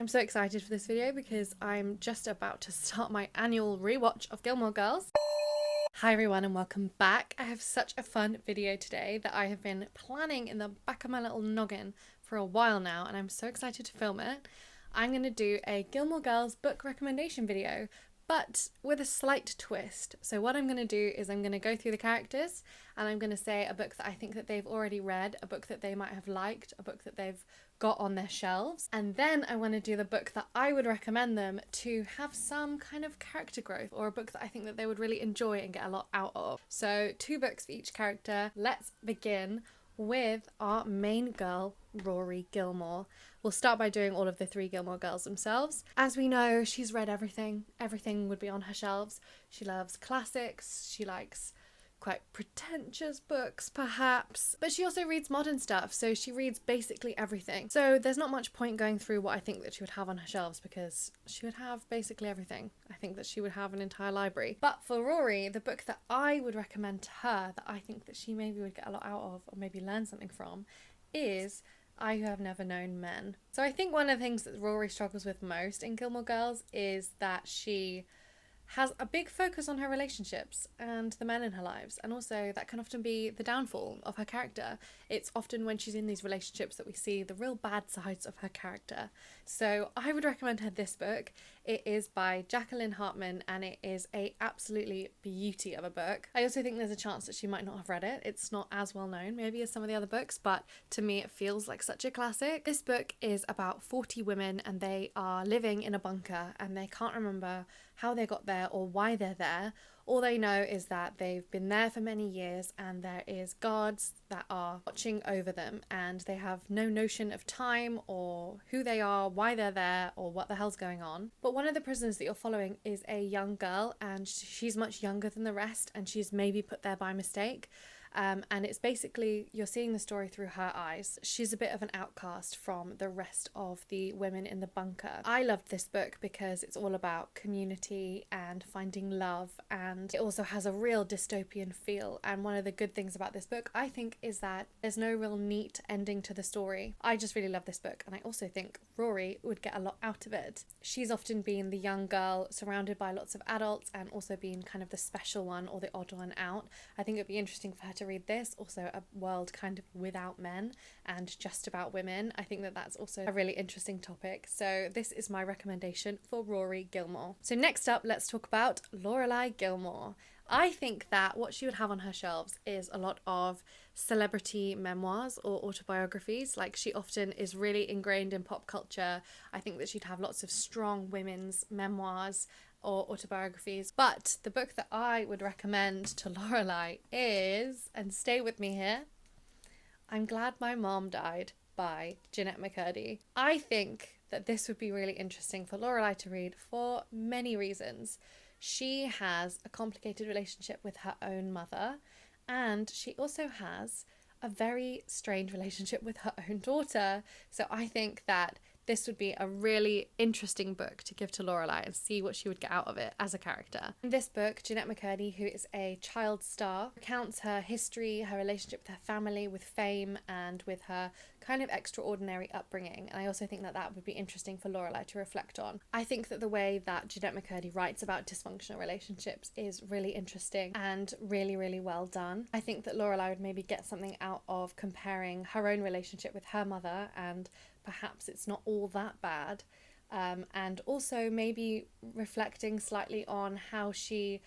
I'm so excited for this video because I'm just about to start my annual rewatch of Gilmore Girls. Hi everyone and welcome back. I have such a fun video today that I have been planning in the back of my little noggin for a while now, and I'm so excited to film it. I'm going to do a Gilmore Girls book recommendation video, but with a slight twist. So what I'm going to do is I'm going to go through the characters and I'm going to say a book that I think that they've already read, a book that they might have liked, a book that they've got on their shelves, and then I want to do the book that I would recommend them to have some kind of character growth, or a book that I think that they would really enjoy and get a lot out of. So 2 books for each character. Let's begin with our main girl, Rory Gilmore. We'll start by doing all of the 3 Gilmore Girls themselves. As we know, she's read everything. Everything would be on her shelves. She loves classics. She likes quite pretentious books perhaps, but she also reads modern stuff, so she reads basically everything. So there's not much point going through what I think that she would have on her shelves, because she would have basically everything. I think that she would have an entire library. But for Rory, the book that I would recommend to her, that I think that she maybe would get a lot out of or maybe learn something from, is I Who Have Never Known Men. So I think one of the things that Rory struggles with most in Gilmore Girls is that she has a big focus on her relationships and the men in her lives, and also that can often be the downfall of her character. It's often when she's in these relationships that we see the real bad sides of her character. So I would recommend her this book. It is by Jacqueline Hartman and it is a absolutely beauty of a book. I also think there's a chance that she might not have read it. It's not as well known maybe as some of the other books, but to me it feels like such a classic. This book is about 40 women and they are living in a bunker and they can't remember how they got there or why they're there. All they know is that they've been there for many years and there is guards that are watching over them, and they have no notion of time or who they are, why they're there, or what the hell's going on. But one of the prisoners that you're following is a young girl, and she's much younger than the rest, and she's maybe put there by mistake. And it's basically, you're seeing the story through her eyes. She's a bit of an outcast from the rest of the women in the bunker. I loved this book because it's all about community and finding love, and it also has a real dystopian feel. And one of the good things about this book, I think, is that there's no real neat ending to the story. I just really love this book, and I also think Rory would get a lot out of it. She's often been the young girl surrounded by lots of adults and also been kind of the special one or the odd one out. I think it'd be interesting for her to read this, also a world kind of without men and just about women. I think that that's also a really interesting topic. So this is my recommendation for Rory Gilmore. So next up, let's talk about Lorelei Gilmore. I think that what she would have on her shelves is a lot of celebrity memoirs or autobiographies. Like, she often is really ingrained in pop culture. I think that she'd have lots of strong women's memoirs or autobiographies. But the book that I would recommend to Lorelei is, and stay with me here, I'm Glad My Mom Died by Jeanette McCurdy. I think that this would be really interesting for Lorelei to read for many reasons. She has a complicated relationship with her own mother, and she also has a very strange relationship with her own daughter. So I think that this would be a really interesting book to give to Lorelei and see what she would get out of it as a character. In this book, Jeanette McCurdy, who is a child star, recounts her history, her relationship with her family, with fame, and with her kind of extraordinary upbringing. And I also think that that would be interesting for Lorelei to reflect on. I think that the way that Jeanette McCurdy writes about dysfunctional relationships is really interesting and really, really well done. I think that Lorelei would maybe get something out of comparing her own relationship with her mother, and perhaps it's not all that bad, and also maybe reflecting slightly on how she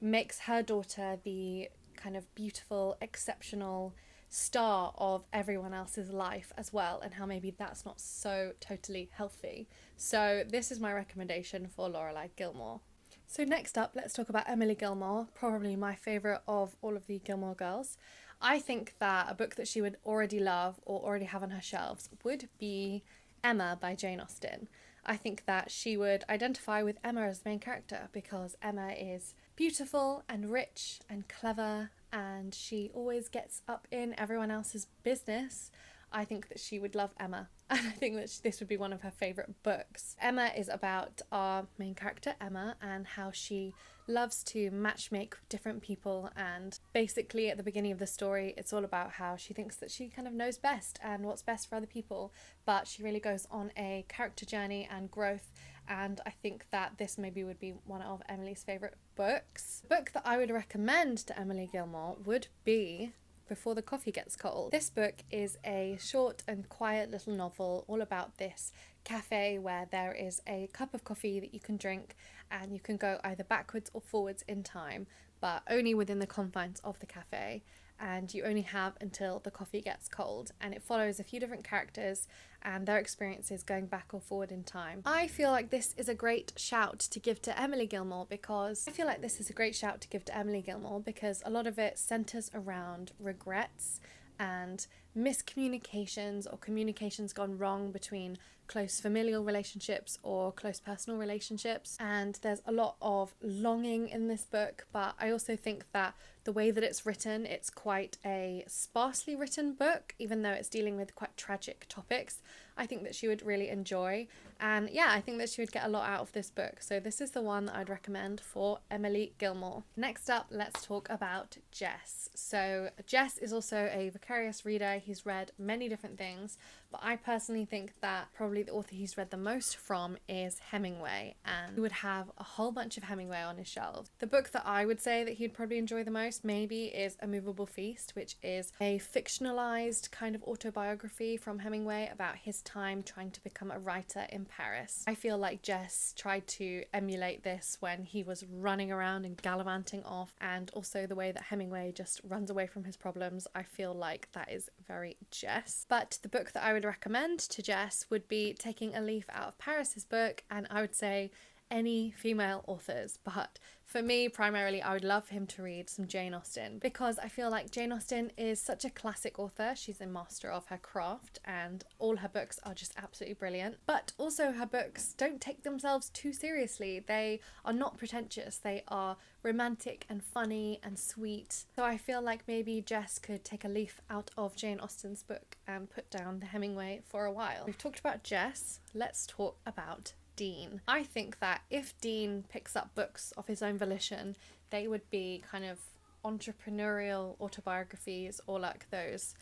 makes her daughter the kind of beautiful, exceptional star of everyone else's life as well, and how maybe that's not so totally healthy. So this is my recommendation for Lorelei Gilmore. So next up, let's talk about Emily Gilmore, probably my favourite of all of the Gilmore Girls. I think that a book that she would already love or already have on her shelves would be Emma by Jane Austen. I think that she would identify with Emma as the main character because Emma is beautiful and rich and clever, and she always gets up in everyone else's business. I think that she would love Emma, and I think that this would be one of her favourite books. Emma is about our main character, Emma, and how she loves to matchmake different people, and basically at the beginning of the story it's all about how she thinks that she kind of knows best and what's best for other people, but she really goes on a character journey and growth, and I think that this maybe would be one of Emily's favourite books. The book that I would recommend to Emily Gilmore would be Before the Coffee Gets Cold. This book is a short and quiet little novel all about this cafe where there is a cup of coffee that you can drink, and you can go either backwards or forwards in time, but only within the confines of the cafe, and you only have until the coffee gets cold, and it follows a few different characters and their experiences going back or forward in time. I feel like this is a great shout to give to Emily Gilmore because a lot of it centers around regrets and miscommunications or communications gone wrong between close familial relationships or close personal relationships, and there's a lot of longing in this book, but I also think that the way that it's written, it's quite a sparsely written book, even though it's dealing with quite tragic topics. I think that she would really enjoy, and yeah, I think that she would get a lot out of this book, so this is the one that I'd recommend for Emily Gilmore. Next up, let's talk about Jess. So Jess is also a vicarious reader. He's read many different things, but I personally think that probably the author he's read the most from is Hemingway, and he would have a whole bunch of Hemingway on his shelves. The book that I would say that he'd probably enjoy the most maybe is A Movable Feast, which is a fictionalized kind of autobiography from Hemingway about his time trying to become a writer in Paris. I feel like Jess tried to emulate this when he was running around and gallivanting off, and also the way that Hemingway just runs away from his problems. I feel like that is very Jess. But the book that I would recommend to Jess would be taking a leaf out of Paris's book, and I would say any female authors, but for me primarily I would love him to read some Jane Austen, because I feel like Jane Austen is such a classic author. She's a master of her craft and all her books are just absolutely brilliant, but also her books don't take themselves too seriously. They are not pretentious, they are romantic and funny and sweet. So I feel like maybe Jess could take a leaf out of Jane Austen's book and put down the Hemingway for a while. We've talked about Jess, let's talk about Dean. I think that if Dean picks up books of his own volition, they would be kind of entrepreneurial autobiographies, or like those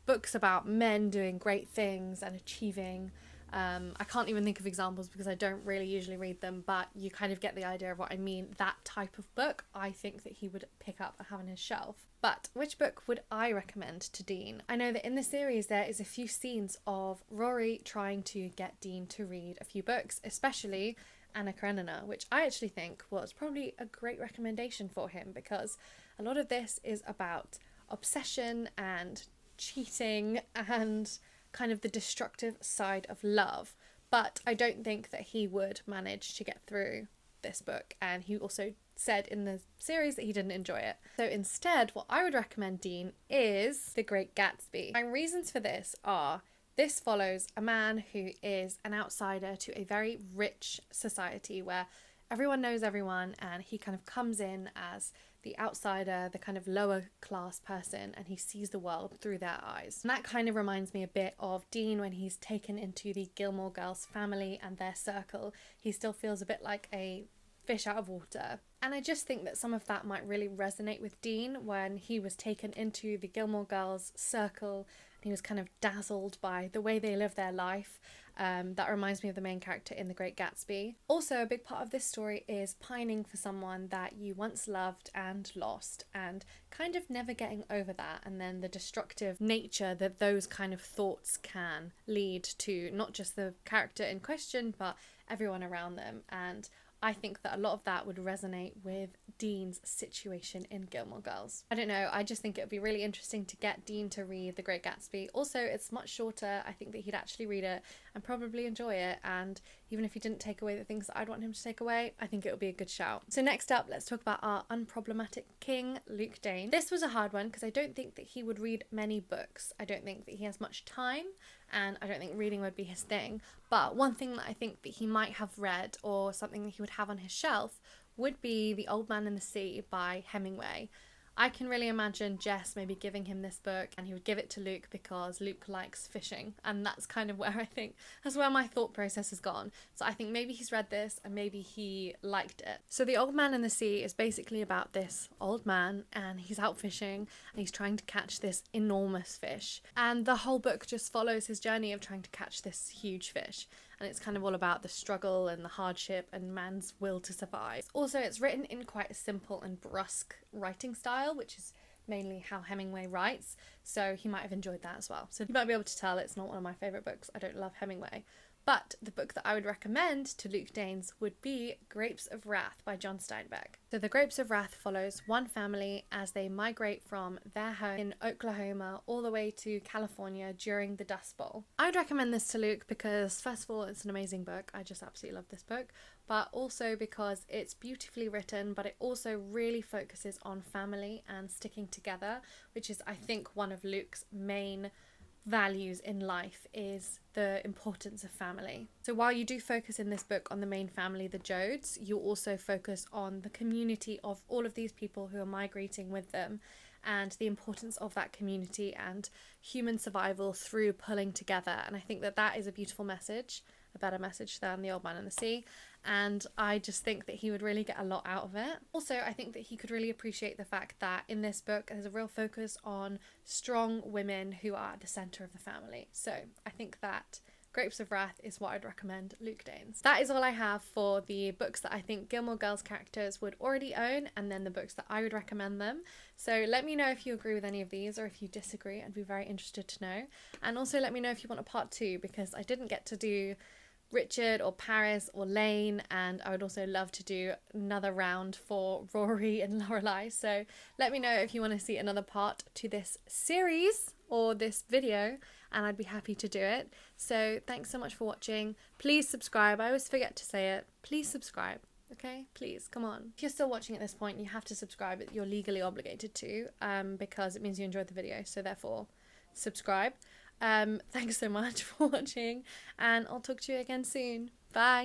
books about men doing great things and achieving. I can't even think of examples because I don't really usually read them, but you kind of get the idea of what I mean. That type of book I think that he would pick up and have on his shelf. But which book would I recommend to Dean? I know that in the series there is a few scenes of Rory trying to get Dean to read a few books, especially Anna Karenina, which I actually think was probably a great recommendation for him, because a lot of this is about obsession and cheating and kind of the destructive side of love, but I don't think that he would manage to get through this book, and he also said in the series that he didn't enjoy it. So instead, what I would recommend Dean is The Great Gatsby. My reasons for this are: this follows a man who is an outsider to a very rich society where everyone knows everyone, and he kind of comes in as the outsider, the kind of lower class person, and he sees the world through their eyes. And that kind of reminds me a bit of Dean when he's taken into the Gilmore Girls family and their circle. He still feels a bit like a fish out of water. And I just think that some of that might really resonate with Dean when he was taken into the Gilmore Girls circle and he was kind of dazzled by the way they live their life. That reminds me of the main character in The Great Gatsby. Also, a big part of this story is pining for someone that you once loved and lost, and kind of never getting over that, and then the destructive nature that those kind of thoughts can lead to not just the character in question, but everyone around them. And I think that a lot of that would resonate with Dean's situation in Gilmore Girls. I don't know, I just think it would be really interesting to get Dean to read The Great Gatsby. Also, it's much shorter. I think that he'd actually read it and probably enjoy it, and even if he didn't take away the things that I'd want him to take away, I think it would be a good shout. So next up, let's talk about our unproblematic king, Luke Dane. This was a hard one because I don't think that he would read many books. I don't think that he has much time, and I don't think reading would be his thing. But one thing that I think that he might have read, or something that he would have on his shelf, would be The Old Man and the Sea by Hemingway. I can really imagine Jess maybe giving him this book, and he would give it to Luke because Luke likes fishing, and that's kind of where I think that's where my thought process has gone. So I think maybe he's read this and maybe he liked it. So The Old Man and the Sea is basically about this old man, and he's out fishing and he's trying to catch this enormous fish, and the whole book just follows his journey of trying to catch this huge fish. And it's kind of all about the struggle and the hardship and man's will to survive. Also, it's written in quite a simple and brusque writing style, which is mainly how Hemingway writes, so he might have enjoyed that as well. So you might be able to tell it's not one of my favourite books. I don't love Hemingway. But the book that I would recommend to Luke Danes would be Grapes of Wrath by John Steinbeck. So The Grapes of Wrath follows one family as they migrate from their home in Oklahoma all the way to California during the Dust Bowl. I would recommend this to Luke because, first of all, it's an amazing book. I just absolutely love this book. But also because it's beautifully written, but it also really focuses on family and sticking together, which is, I think, one of Luke's main values in life, is the importance of family. So while you do focus in this book on the main family, the Jodes, you also focus on the community of all of these people who are migrating with them, and the importance of that community and human survival through pulling together. And I think that that is a beautiful message, a better message than The Old Man and the Sea, and I just think that he would really get a lot out of it. Also, I think that he could really appreciate the fact that in this book there's a real focus on strong women who are at the centre of the family. So I think that Grapes of Wrath is what I'd recommend Luke Danes. That is all I have for the books that I think Gilmore Girls characters would already own, and then the books that I would recommend them. So let me know if you agree with any of these or if you disagree. I'd be very interested to know. And also let me know if you want a part 2, because I didn't get to do Richard or Paris or Lane, and I would also love to do another round for Rory and Lorelei. So let me know if you want to see another part to this series or this video, and I'd be happy to do it. So thanks so much for watching. Please subscribe. I always forget to say it. Please subscribe. Okay, please, come on. If you're still watching at this point, you have to subscribe. You're legally obligated to, because it means you enjoyed the video. So therefore, subscribe. Thanks so much for watching, and I'll talk to you again soon. Bye.